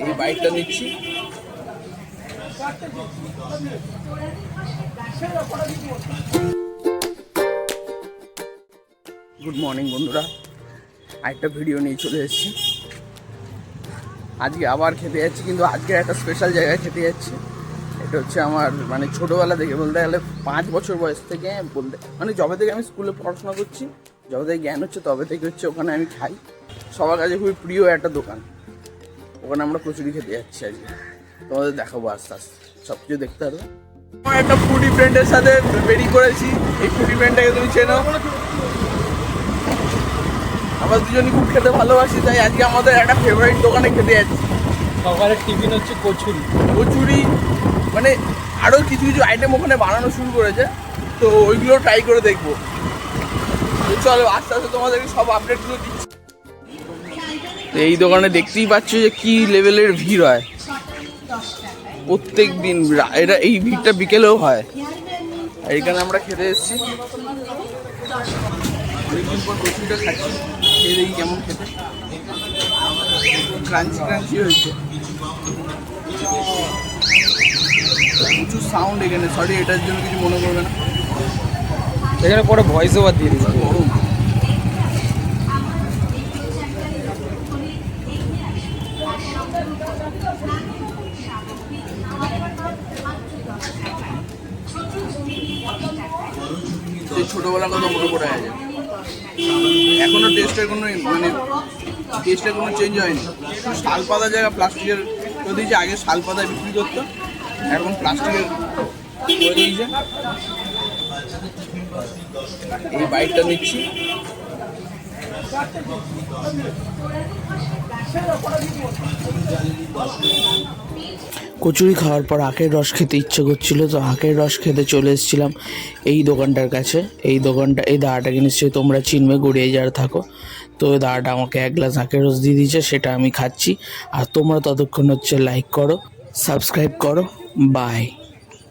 এই বাইকটা নিচ্ছি। গুড মর্নিং বন্ধুরা, আরেকটা ভিডিও নিয়ে চলে এসেছি। আজকে আবার খেতে যাচ্ছি, কিন্তু আজকে একটা স্পেশাল জায়গায় খেতে যাচ্ছি। এটা হচ্ছে আমার মানে ছোটোবেলা থেকে, বলতে গেলে 5 বছর বয়স থেকে, বলতে মানে যবে থেকে আমি স্কুলে পড়াশোনা করছি, যবে থেকে জ্ঞান হচ্ছে তবে থেকে হচ্ছে ওখানে আমি খাই। সবার কাছে খুবই প্রিয় একটা দোকান, ওখানে আমরা কচুরি খেতে যাচ্ছি আজকে। তোমাদের দেখাবো আস্তে আস্তে, সব কিছু দেখতে পারবে। আমার একটা ফুডি ফ্রেন্ডের সাথে বেরিয়ে করেছি। এই ফুডি ফ্রেন্ডটাকে তুমি চেনো? আমরা দুজনই খুব খেতে ভালোবাসি, তাই আজকে আমাদের একটা ফেভারিট দোকানে খেতে যাচ্ছি। সকালের টিফিন হচ্ছে কচুরি। কচুরি মানে আরও কিছু কিছু আইটেম ওখানে বানানো শুরু করেছে, তো ওইগুলো ট্রাই করে দেখবো। চলো আস্তে আস্তে তোমাদেরকে সব আপডেটগুলো দিচ্ছি। এই দোকানে দেখতেই পাচ্ছ যে কি লেভেলের ভিড় হয় প্রত্যেক দিন। এটা এই ভিড়টা বিকেলেও হয়। আর এখানে আমরা খেতে এসেছি, অনেকদিন পর কচুরিটা খাচ্ছি। খেয়ে দেখি কেমন খেতে, ক্রাঞ্চি ক্রাঞ্চি হয়েছে, প্রচুর সাউন্ড এখানে। সরি, এটার জন্য কিছু মনে করবে না। এখানে পরে ভয়েস ওভার দিয়ে দিচ্ছি। গরম ছোটবেলার কথা মনে পড়ে গেছে। এখনো টেস্টের কোনো চেঞ্জ হয়নি। শাল পাতা জায়গা প্লাস্টিকের করে দিয়েছে। আগে শাল পাতায় বিক্রি করতো, এখন প্লাস্টিকের করে দিয়েছে। এই বাইকটা নিচ্ছি। কচুরি খাওয়ার পর আখের রস খেতে ইচ্ছে করছিল, তো আখের রস খেতে চলে এসেছিলাম এই দোকানটার কাছে। এই দাদাটাকে নিশ্চয়ই তোমরা চিনবে, গড়িয়ে যারা থাকো। তো ওই দাদাটা আমাকে 1 গ্লাস আখের রস দিয়ে দিয়েছে, সেটা আমি খাচ্ছি। আর তোমরা ততক্ষণ হচ্ছে লাইক করো, সাবস্ক্রাইব করো। বাই।